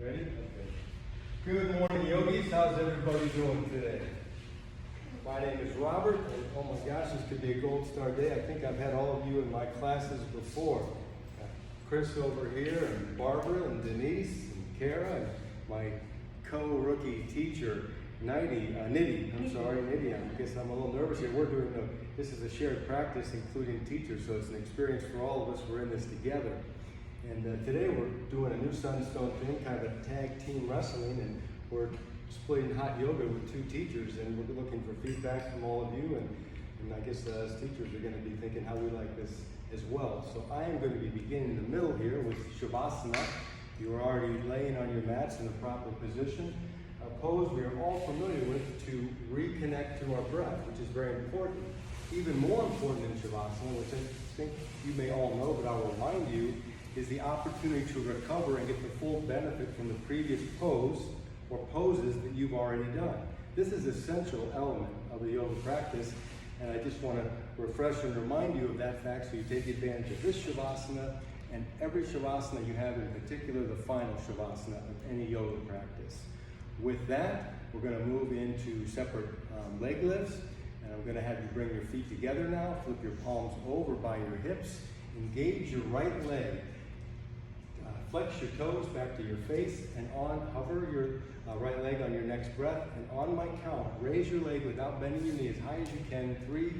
Ready? Okay. Good morning, yogis. How's everybody doing today? My name is Robert, and oh my gosh, this could be a gold star day. I think I've had all of you in my classes before. Chris over here, and Barbara, and Denise, and Kara, and my co-rookie teacher, Nidhi. I guess I'm a little nervous here. This is a shared practice, including teachers, so it's an experience for all of us. We're in this together. And today we're doing a new sunstone thing, kind of a tag team wrestling, and we're splitting hot yoga with two teachers, and we're looking for feedback from all of you, and I guess as teachers are going to be thinking how we like this as well. So I am going to be beginning in the middle here with Shavasana. You are already laying on your mats in the proper position. A pose we are all familiar with to reconnect to our breath, which is very important. Even more important than Shavasana, which I think you may all know, but I'll remind you, is the opportunity to recover and get the full benefit from the previous pose or poses that you've already done. This is an essential element of the yoga practice, and I just want to refresh and remind you of that fact so you take advantage of this Shavasana and every Shavasana you have, in particular the final Shavasana of any yoga practice. With that, we're going to move into separate leg lifts, and I'm going to have you bring your feet together now, flip your palms over by your hips, engage your right leg. Flex your toes back to your face, and hover your right leg on your next breath, and on my count, raise your leg without bending your knee as high as you can. 3,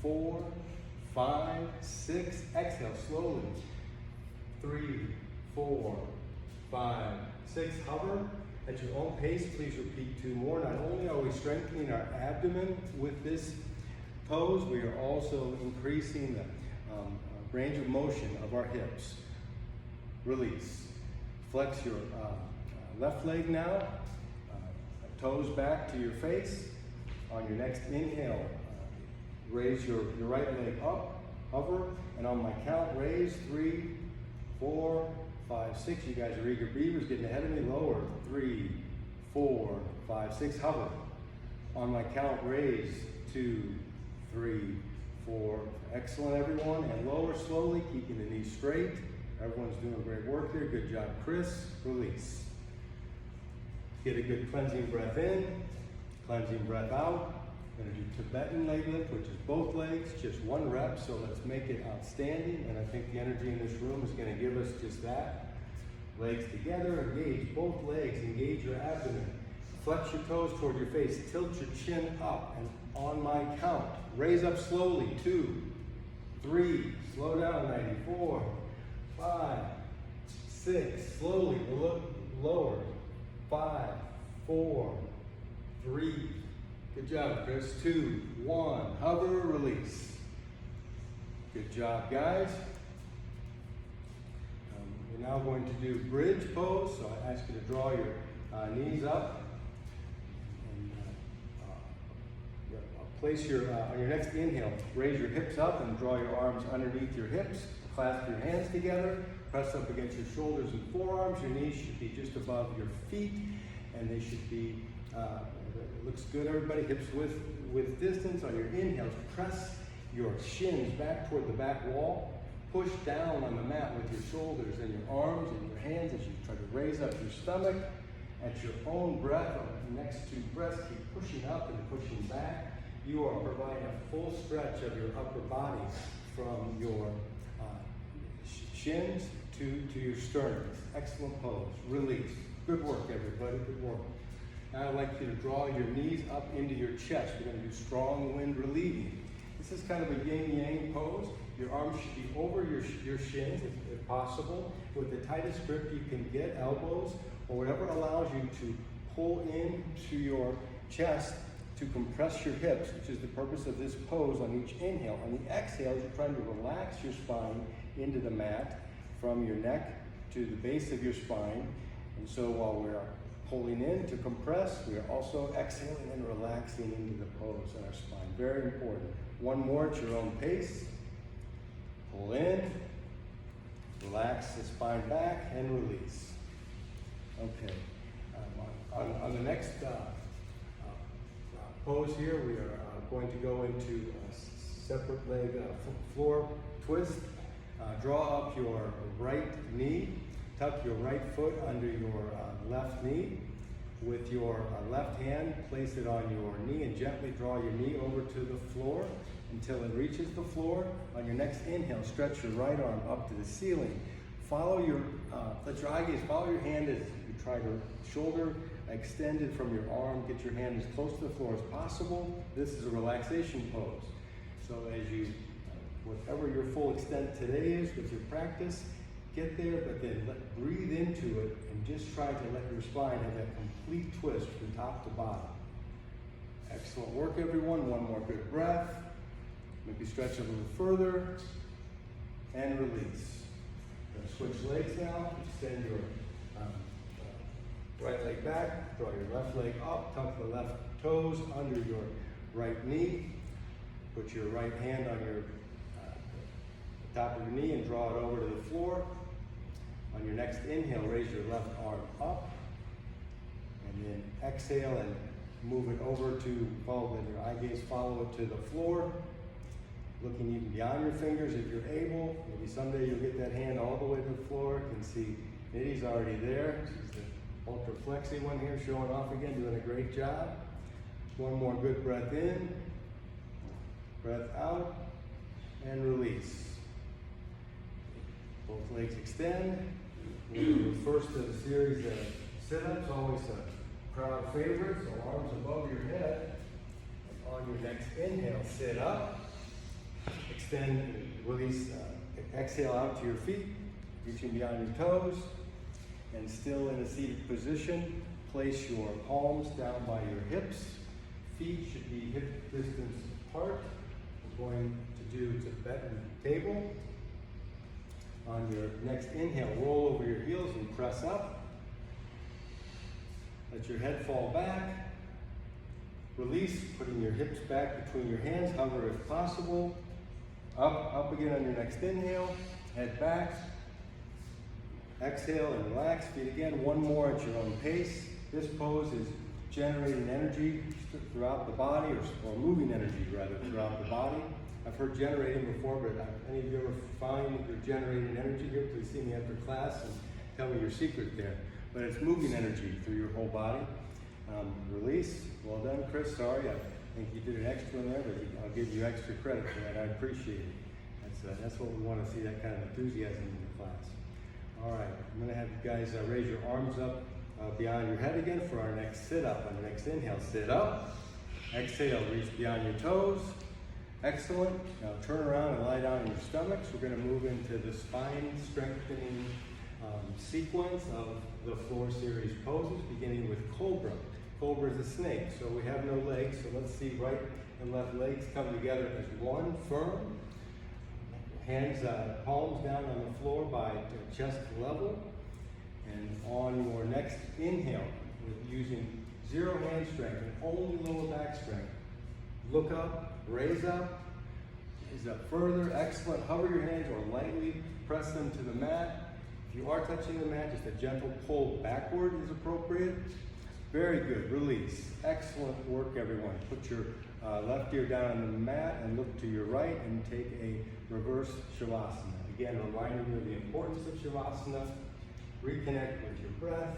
4, 5, 6. Exhale slowly. 3, 4, 5, 6. Hover at your own pace. Please repeat 2 more. Not only are we strengthening our abdomen with this pose, we are also increasing the range of motion of our hips. Release. Flex your left leg now. Toes back to your face. On your next inhale, raise your right leg up, hover, and on my count, raise. 3, 4, 5, 6. You guys are eager beavers, getting ahead of me. Lower. 3, 4, 5, 6. Hover. On my count, raise. 2, 3, 4. Excellent, everyone. And lower slowly, keeping the knees straight. Everyone's doing great work here. Good job, Chris. Release. Get a good cleansing breath in, cleansing breath out. We're going to do Tibetan leg lift, which is both legs, just 1 rep. So let's make it outstanding. And I think the energy in this room is going to give us just that. Legs together, engage both legs, engage your abdomen. Flex your toes toward your face, tilt your chin up, and on my count, raise up slowly. 2, 3, slow down. 94. 5, 6, slowly lower. 5, 4, 3. Good job, Chris. 2, 1. Hover, release. Good job, guys. We're now going to do bridge pose. So I ask you to draw your knees up. And place on your next inhale, raise your hips up and draw your arms underneath your hips. Clasp your hands together, press up against your shoulders and forearms. Your knees should be just above your feet, and they should be, it looks good, everybody, hips with distance. On your inhales, press your shins back toward the back wall. Push down on the mat with your shoulders and your arms and your hands as you try to raise up your stomach. At your own breath, on the next 2 breaths, keep pushing up and pushing back. You are providing a full stretch of your upper body from your shins to your sternum. Excellent pose. Release. Good work, everybody. Good work. Now I'd like you to draw your knees up into your chest. We're going to do strong wind relieving. This is kind of a yin-yang pose. Your arms should be over your shins if possible. With the tightest grip you can get, elbows, or whatever allows you to pull into your chest to compress your hips, which is the purpose of this pose on each inhale. On the exhale, you're trying to relax your spine into the mat from your neck to the base of your spine. And so while we're pulling in to compress, we are also exhaling and relaxing into the pose in our spine. Very important. 1 more at your own pace. Pull in, relax the spine back, and release. Okay. On the next pose here, we are going to go into a separate leg floor twist. Draw up your right knee, tuck your right foot under your left knee. With your left hand, place it on your knee and gently draw your knee over to the floor until it reaches the floor. On your next inhale, stretch your right arm up to the ceiling. Follow your, let your eye gaze, follow your hand as you try to shoulder extended from your arm. Get your hand as close to the floor as possible. This is a relaxation pose. So as you, whatever your full extent today is with your practice, get there, but then breathe into it and just try to let your spine have that complete twist from top to bottom. Excellent work, everyone. One more good breath. Maybe stretch a little further and release. Switch legs now. Extend your right leg back. Draw your left leg up. Tuck the left toes under your right knee. Put your right hand on your top of your knee and draw it over to the floor. On your next inhale, raise your left arm up. And then exhale and move it over to, follow with your eye gaze, follow it to the floor. Looking even beyond your fingers if you're able. Maybe someday you'll get that hand all the way to the floor. You can see Nitty's already there. She's the ultra flexy one here, showing off again, doing a great job. One more good breath in, breath out, and release. Both legs extend. We'll do the first of the series of sit-ups, always a crowd favorite, so arms above your head. On your next inhale, sit up. Extend, release, exhale out to your feet, reaching beyond your toes, and still in a seated position, place your palms down by your hips. Feet should be hip distance apart. We're going to do Tibetan table. On your next inhale, roll over your heels and press up. Let your head fall back. Release, putting your hips back between your hands, hover if possible. Up again on your next inhale, head back. Exhale and relax, feet again. One more at your own pace. This pose is generating energy throughout the body, or moving energy rather, throughout the body. I've heard generating before, but any of you ever find that you're generating energy here? Please see me after class and tell me your secret there. But it's moving energy through your whole body. Release. Well done, Chris. Sorry, I think you did an extra one there, but I'll give you extra credit for that. I appreciate it. That's what we want to see, that kind of enthusiasm in the class. All right, I'm going to have you guys raise your arms up beyond your head again for our next sit-up. On the next inhale, sit up. Exhale, reach beyond your toes. Excellent. Now turn around and lie down on your stomachs. We're going to move into the spine strengthening sequence of the floor series poses, beginning with Cobra. Cobra is a snake, so we have no legs, so let's see right and left legs come together as one, firm. Hands, palms down on the floor by chest level. And on your next inhale, with using zero hand strength and only lower back strength, look up, raise up further, excellent. Hover your hands or lightly press them to the mat. If you are touching the mat, just a gentle pull backward is appropriate. Very good, release. Excellent work, everyone. Put your left ear down on the mat and look to your right and take a reverse Shavasana. Again, reminding you of the importance of Shavasana. Reconnect with your breath.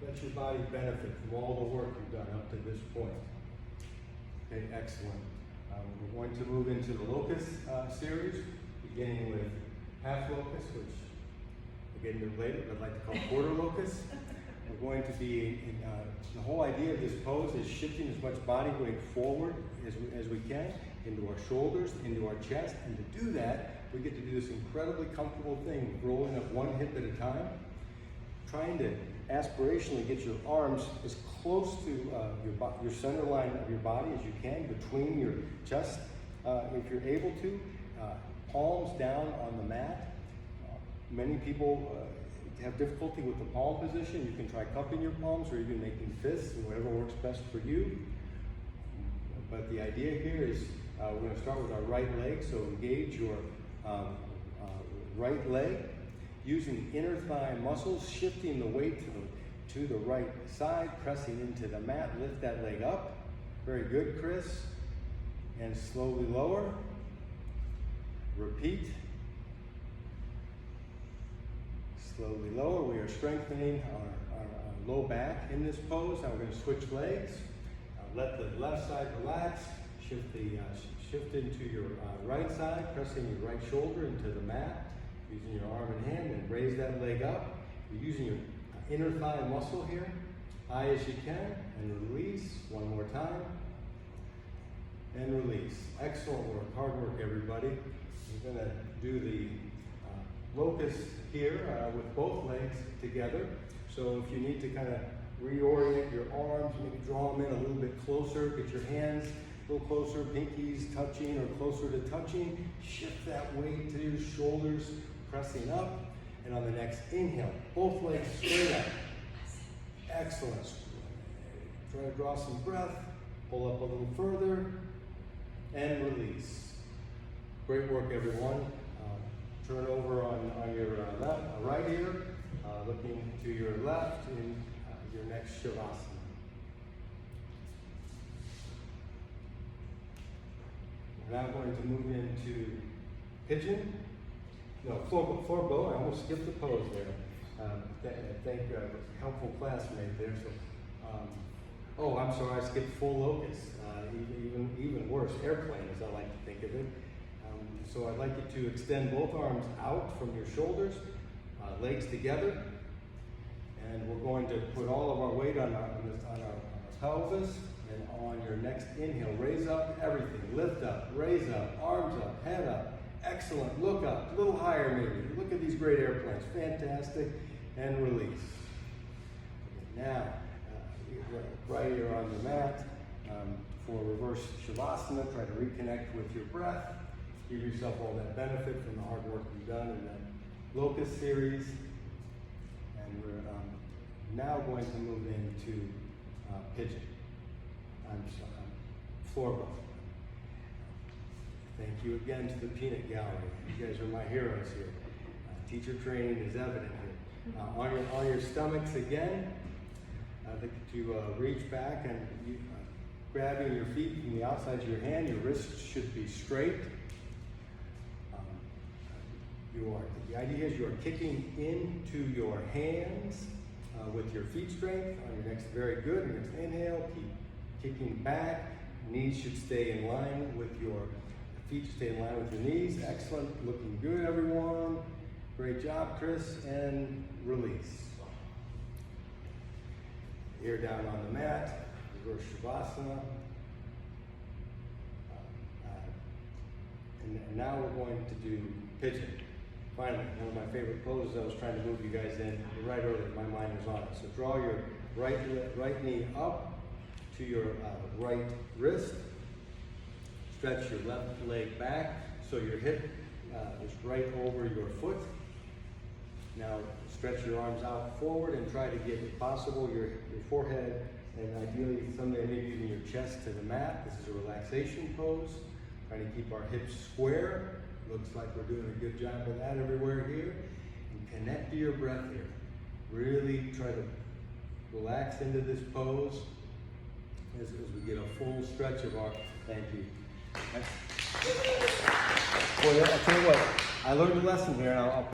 Let your body benefit from all the work you've done up to this point. Okay, excellent. We're going to move into the locust series, beginning with half locust, which we'll get into later, but I'd like to call quarter locust. We're going to be, the whole idea of this pose is shifting as much body weight forward as we can, into our shoulders, into our chest, and to do that, we get to do this incredibly comfortable thing, rolling up one hip at a time, trying to aspirationally get your arms as close to your center line of your body as you can, between your chest, if you're able to. Palms down on the mat. Many people have difficulty with the palm position. You can try cupping your palms or even making fists, whatever works best for you. But the idea here is we're going to start with our right leg, so engage your right leg, using inner thigh muscles, shifting the weight to the right side, pressing into the mat, lift that leg up. Very good, Chris. And slowly lower. Repeat. Slowly lower. We are strengthening our low back in this pose. Now we're going to switch legs. Let the left side relax. Shift into your right side, pressing your right shoulder into the mat, using your arm and hand, and raise that leg up. You're using your inner thigh muscle here, high as you can, and release. One more time, and release. Excellent work, hard work, everybody. We're going to do the locust here with both legs together. So if you need to kind of reorient your arms, maybe draw them in a little bit closer, get your hands a little closer, pinkies touching or closer to touching. Shift that weight to your shoulders, pressing up. And on the next inhale, both legs straight up. Excellent. Try to draw some breath. Pull up a little further. And release. Great work, everyone. Turn over on your right ear, looking to your left in your next Shavasana. We're now going to move into pigeon. No, floor bow. I almost skipped the pose there. Thank a helpful classmate there. So, oh, I'm sorry, I skipped full locust. Even worse, airplane, as I like to think of it. So I'd like you to extend both arms out from your shoulders, legs together, and we're going to put all of our weight on our pelvis. And on your next inhale, raise up everything, lift up, raise up, arms up, head up. Excellent. Look up, a little higher maybe. Look at these great airplanes. Fantastic. And release. Now, right here on the mat for reverse Shavasana. Try to reconnect with your breath. Give yourself all that benefit from the hard work you've done in that locust series. And we're now going to move into pigeon. Floor bow. Thank you again to the peanut gallery. You guys are my heroes here. Teacher training is evident here. On your stomachs again, to reach back and grabbing your feet from the outsides of your hand. Your wrists should be straight. The idea is you are kicking into your hands with your feet strength. On your next, very good. Your next inhale, keep kicking back. Knees should stay in line with your feet. Stay in line with your knees. Excellent. Looking good, everyone. Great job, Chris. And release. Ear down on the mat. Reverse Shavasana. And now we're going to do pigeon. Finally, one of my favorite poses. I was trying to move you guys in right earlier. My mind was on it. So draw your right knee up to your right wrist. Stretch your left leg back so your hip is right over your foot. Now stretch your arms out forward and try to get, if possible, your forehead and ideally someday maybe even your chest to the mat. This is a relaxation pose. Trying to keep our hips square. Looks like we're doing a good job of that everywhere here. And connect to your breath here. Really try to relax into this pose as we get a full stretch of our, thank you. Boy, I'll tell you what, I learned a lesson here, and I'll